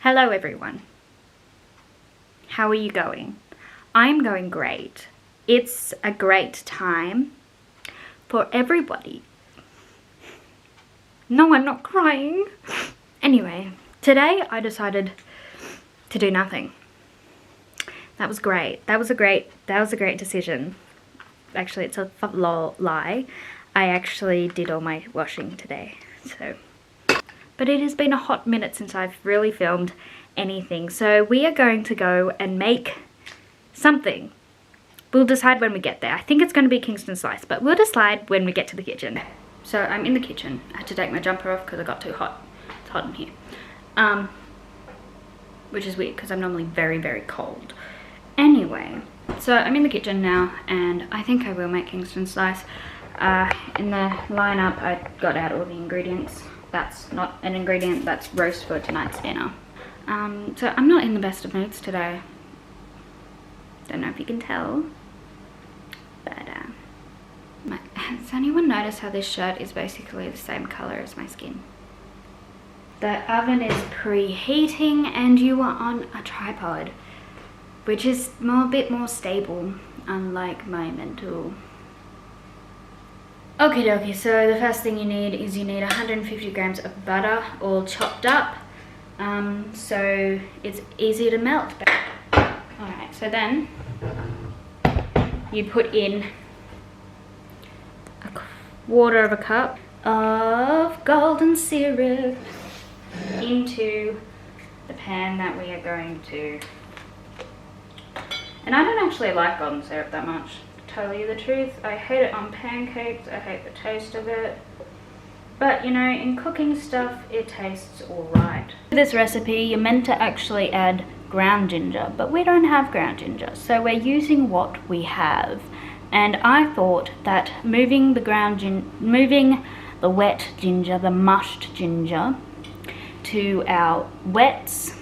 Hello everyone. How are you going? I'm going great. It's a great time for everybody. No, I'm not crying. Anyway, today I decided to do nothing. That was great. That was a great decision. Actually, it's a lie. I actually did all my washing today. But it has been a hot minute since I've really filmed anything. So we are going to go and make something. We'll decide when we get there. I think it's going to be Kingston slice, but we'll decide when we get to the kitchen. So I'm in the kitchen. I had to take my jumper off because I got too hot. It's hot in here. Which is weird because I'm normally very, very cold. Anyway, so I'm in the kitchen now and I think I will make Kingston slice. In the lineup, I got out all the ingredients. That's not an ingredient, that's roast for tonight's dinner. So I'm not in the best of moods today. Don't know if you can tell. But, has anyone noticed how this shirt is basically the same color as my skin? The oven is preheating and you are on a tripod, which is a bit more stable, unlike my mental. Okie dokie, so the first thing you need is 150 grams of butter all chopped up, so it's easy to melt. Alright, so then you put in a quarter of a cup of golden syrup into the pan that we are going to. And I don't actually like golden syrup that much. Tell you the truth, I hate it on pancakes, I hate the taste of it, but you know, in cooking stuff it tastes alright. For this recipe you're meant to actually add ground ginger, but we don't have ground ginger, so we're using what we have. And I thought that moving the wet ginger, the mushed ginger, to our wets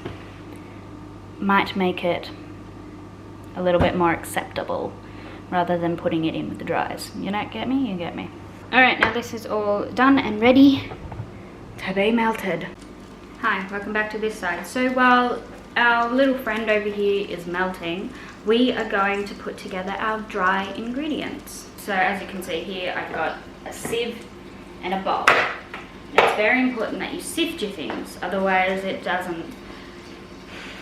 might make it a little bit more acceptable, rather than putting it in with the dries. You don't get me? You get me. Alright, now this is all done and ready to be melted. Hi, welcome back to this side. So while our little friend over here is melting, we are going to put together our dry ingredients. So as you can see here, I've got a sieve and a bowl. Now, it's very important that you sift your things, otherwise it doesn't.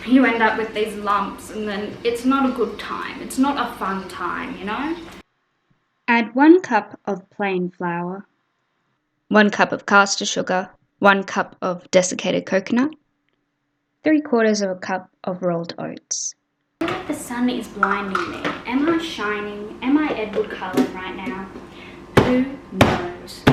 You end up with these lumps and then it's not a good time. It's not a fun time, you know? Add 1 cup of plain flour, 1 cup of caster sugar, 1 cup of desiccated coconut, 3/4 of a cup of rolled oats. The sun is blinding me. Am I shining? Am I Edward Cullen right now? Who knows?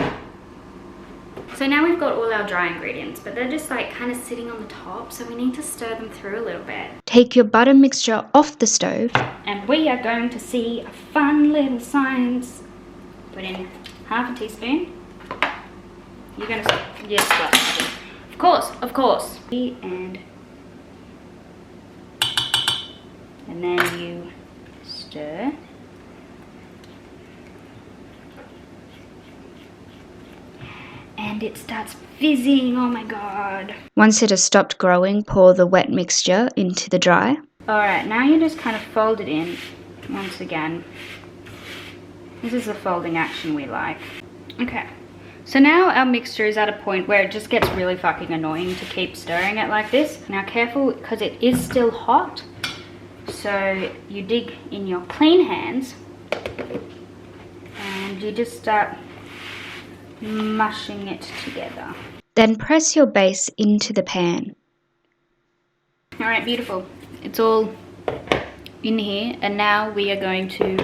So now we've got all our dry ingredients, but they're just like kind of sitting on the top, so we need to stir them through a little bit. Take your butter mixture off the stove. And we are going to see a fun little science. Put in half a teaspoon. You're going to, yes, well, of course. And then you stir. And it starts fizzing, oh my god. Once it has stopped growing, pour the wet mixture into the dry. Alright, now you just kind of fold it in once again. This is the folding action we like. Okay, so now our mixture is at a point where it just gets really fucking annoying to keep stirring it like this. Now careful, because it is still hot. So you dig in your clean hands and you just start mushing it together. Then press your base into the pan. Alright, beautiful. It's all in here and now we are going to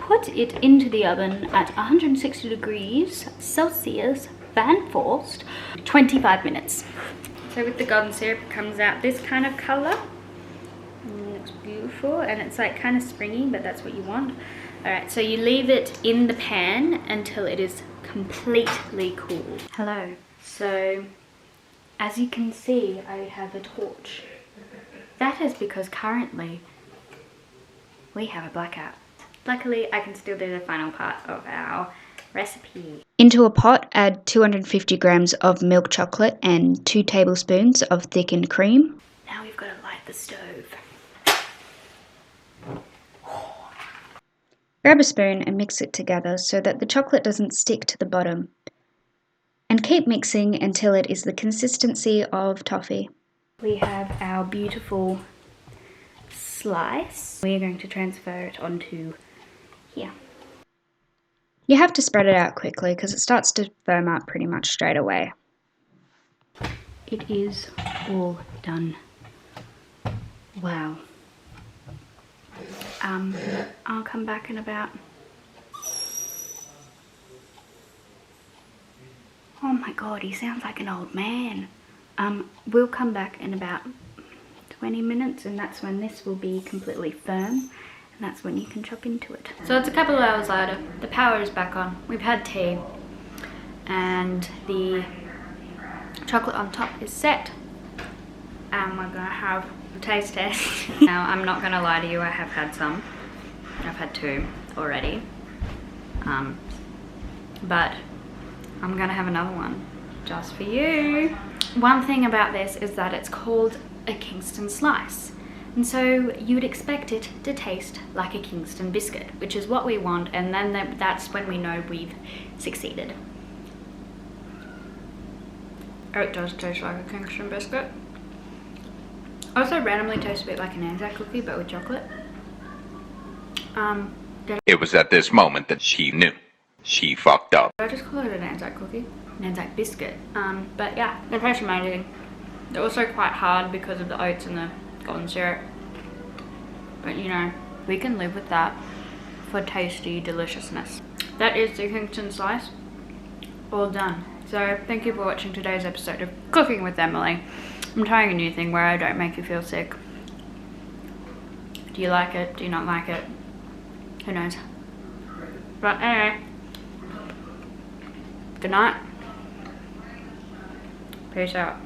put it into the oven at 160 degrees Celsius, fan forced, 25 minutes. So with the golden syrup it comes out this kind of colour. Looks beautiful and it's like kind of springy, but that's what you want. Alright, so you leave it in the pan until it is completely cool. Hello. So as you can see, I have a torch. That is because currently we have a blackout. Luckily, I can still do the final part of our recipe. Into a pot, add 250 grams of milk chocolate and 2 tablespoons of thickened cream. Now we've got to light the stove. Grab a spoon and mix it together so that the chocolate doesn't stick to the bottom. And keep mixing until it is the consistency of toffee. We have our beautiful slice. We're going to transfer it onto here. You have to spread it out quickly because it starts to firm up pretty much straight away. It is all done. Wow. I'll come back in about... Oh my god, he sounds like an old man. We'll come back in about 20 minutes and that's when this will be completely firm and that's when you can chop into it. So it's a couple of hours later, the power is back on, we've had tea and the chocolate on top is set and we're gonna have a taste test. Now I'm not gonna lie to you, I have had some. I've had 2 already, but I'm gonna have another one just for you. One thing about this is that it's called a Kingston slice, and so you would expect it to taste like a Kingston biscuit, which is what we want, and then that's when we know we've succeeded. Oh, it does taste like a Kingston biscuit. Also randomly tastes a bit like an Anzac cookie but with chocolate. It was at this moment that she knew. She fucked up. I just call it an Anzac cookie, an Anzac biscuit. But yeah, it tastes amazing. They're also quite hard because of the oats and the golden syrup. But you know, we can live with that for tasty deliciousness. That is the Kingston slice, all done. So thank you for watching today's episode of Cooking with Emily. I'm trying a new thing where I don't make you feel sick. Do you like it? Do you not like it? Who knows? But anyway, good night. Peace out.